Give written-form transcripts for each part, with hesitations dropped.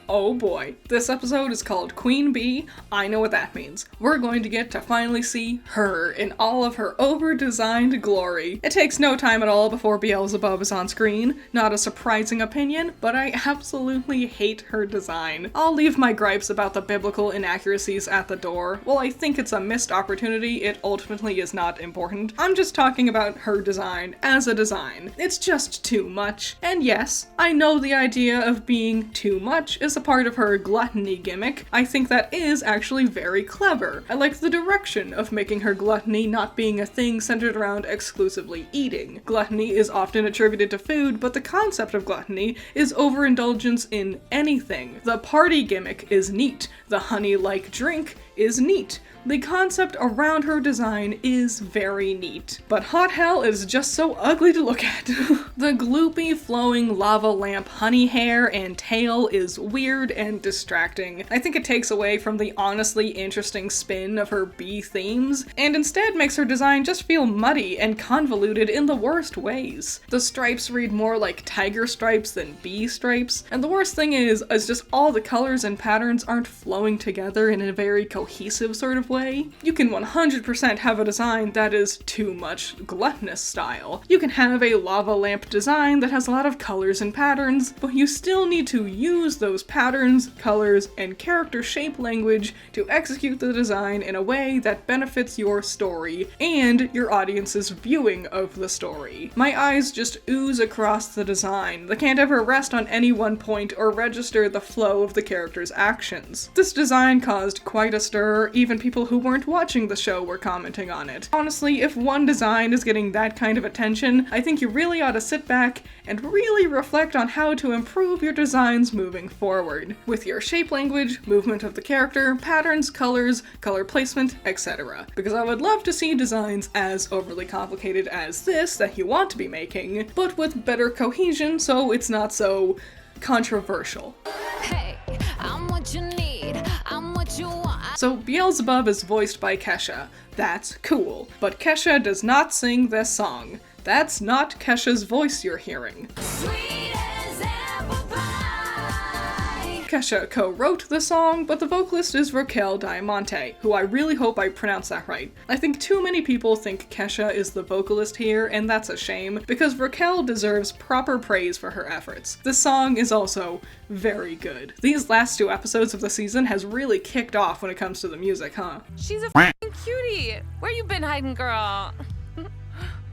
Oh boy, this episode is called Queen Bee. I know what that means. We're going to get to finally see her in all of her over-designed glory. It takes no time at all before Beelzebub is on screen. Not a surprising opinion, but I absolutely hate her design. I'll leave my gripes about the biblical inaccuracies at the door. While I think it's a missed opportunity, it ultimately is not important. I'm just talking about her design as a design. It's just too much. And yes, I know the idea of being too much is a part of her gluttony gimmick. I think that is actually very clever. I like the direction of making her gluttony not being a thing centered around exclusively eating. Gluttony is often attributed to food, but the concept of gluttony is overindulgence in anything. The party gimmick is neat. The honey-like drink is neat. The concept around her design is very neat. But hot hell is just so ugly to look at. The gloopy flowing lava lamp honey hair and tail is weird and distracting. I think it takes away from the honestly interesting spin of her bee themes, and instead makes her design just feel muddy and convoluted in the worst ways. The stripes read more like tiger stripes than bee stripes, and the worst thing is just all the colors and patterns aren't flowing together in a very cohesive sort of way. You can 100% have a design that is too much gluttonous style. You can have a lava lamp design that has a lot of colors and patterns, but you still need to use those patterns, colors, and character shape language to execute the design in a way that benefits your story and your audience's viewing of the story. My eyes just ooze across the design. They can't ever rest on any one point or register the flow of the character's actions. This design caused quite a stir. Even people who weren't watching the show were commenting on it. Honestly, if one design is getting that kind of attention, I think you really ought to sit back and really reflect on how to improve your designs moving forward, with your shape language, movement of the character, patterns, colors, color placement, etc. Because I would love to see designs as overly complicated as this that you want to be making, but with better cohesion so it's not so controversial. Hey, I'm what you need, I'm what you want. So Beelzebub is voiced by Kesha. That's cool. But Kesha does not sing this song. That's not Kesha's voice you're hearing. Sweet as apple pie. Kesha co-wrote the song, but the vocalist is Raquel Diamante, who I really hope I pronounced that right. I think too many people think Kesha is the vocalist here, and that's a shame, because Raquel deserves proper praise for her efforts. This song is also very good. These last 2 episodes of the season has really kicked off when it comes to the music, huh? She's a f***ing cutie. Where you been hiding, girl?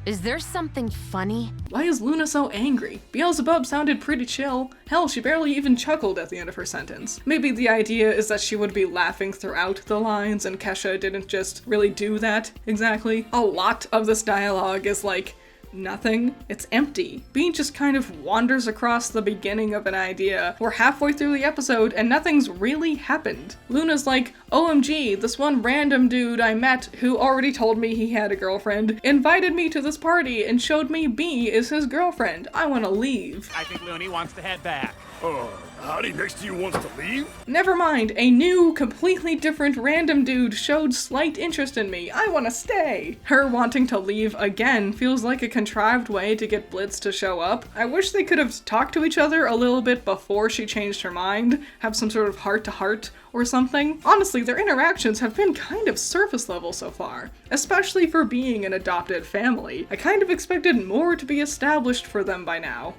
Is there something funny? Why is Luna so angry? Beelzebub sounded pretty chill. Hell, she barely even chuckled at the end of her sentence. Maybe the idea is that she would be laughing throughout the lines and Kesha didn't just really do that exactly. A lot of this dialogue is like, nothing. It's empty. Bee just kind of wanders across the beginning of an idea. We're halfway through the episode and nothing's really happened. Luna's like, OMG, this one random dude I met who already told me he had a girlfriend invited me to this party and showed me Bee is his girlfriend. I want to leave. I think Looney wants to head back. Howdy next to you wants to leave? Never mind, a new, completely different random dude showed slight interest in me. I want to stay. Her wanting to leave again feels like a contrived way to get Blitz to show up. I wish they could have talked to each other a little bit before she changed her mind, have some sort of heart-to-heart or something. Honestly, their interactions have been kind of surface level so far, especially for being an adopted family. I kind of expected more to be established for them by now.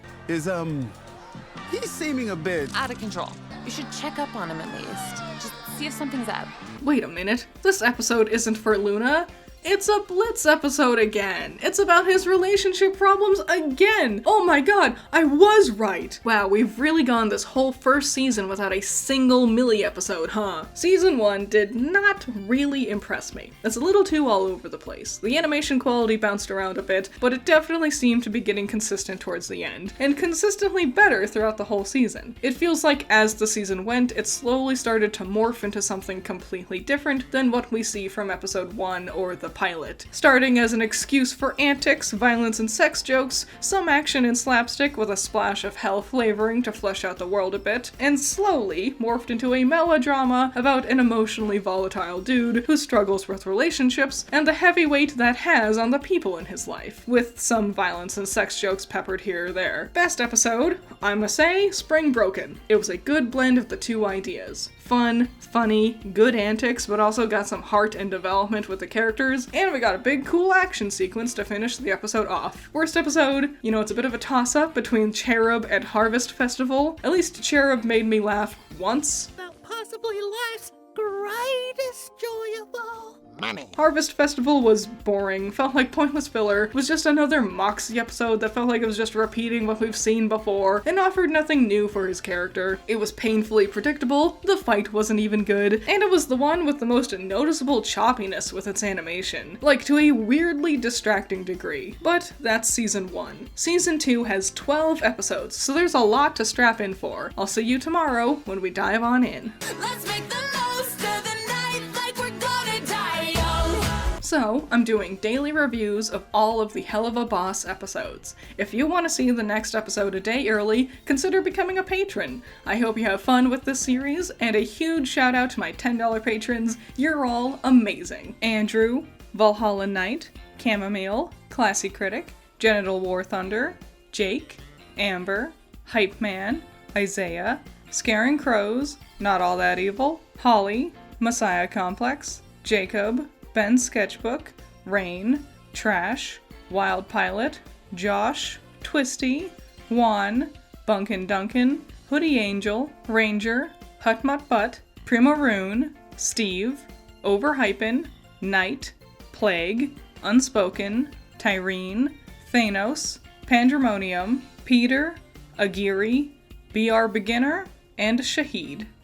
He's seeming a bit... Out of control. You should check up on him at least. Just see if something's up. Wait a minute, this episode isn't for Luna. It's a Blitz episode again. It's about his relationship problems again. Oh my god, I was right. Wow, we've really gone this whole first season without a single Millie episode, huh? Season 1 did not really impress me. It's a little too all over the place. The animation quality bounced around a bit, but it definitely seemed to be getting consistent towards the end, and consistently better throughout the whole season. It feels like as the season went, it slowly started to morph into something completely different than what we see from episode 1 or the pilot. Starting as an excuse for antics, violence, and sex jokes, some action and slapstick with a splash of hell flavoring to flesh out the world a bit, and slowly morphed into a melodrama about an emotionally volatile dude who struggles with relationships and the heavy weight that has on the people in his life, with some violence and sex jokes peppered here or there. Best episode? I must say, Spring Broken. It was a good blend of the two ideas. Fun, funny, good antics, but also got some heart and development with the characters, and we got a big cool action sequence to finish the episode off. Worst episode? You know, it's a bit of a toss-up between Cherub and Harvest Festival. At least Cherub made me laugh once. Possibly life's greatest joy of all. Money. Harvest Festival was boring, felt like pointless filler, was just another Moxie episode that felt like it was just repeating what we've seen before, and offered nothing new for his character. It was painfully predictable, the fight wasn't even good, and it was the one with the most noticeable choppiness with its animation, like to a weirdly distracting degree. But that's season 1. Season 2 has 12 episodes, so there's a lot to strap in for. I'll see you tomorrow when we dive on in. Let's make the most of the night like we're gonna die young. So, I'm doing daily reviews of all of the Hell of a Boss episodes. If you want to see the next episode a day early, consider becoming a patron. I hope you have fun with this series, and a huge shout out to my $10 patrons. You're all amazing. Andrew, Valhalla Knight, Chamomile, Classy Critic, Genital War Thunder, Jake, Amber, Hype Man, Isaiah, Scaring Crows, Not All That Evil, Holly, Messiah Complex, Jacob, Ben Sketchbook, Rain, Trash, Wild Pilot, Josh, Twisty, Juan, Bunkin Duncan, Hoodie Angel, Ranger, Hutmut Butt, Primaroon, Steve, Overhypen, Knight, Plague, Unspoken, Tyrene, Thanos, Pandemonium, Peter, Agiri, BR Beginner, and Shahid.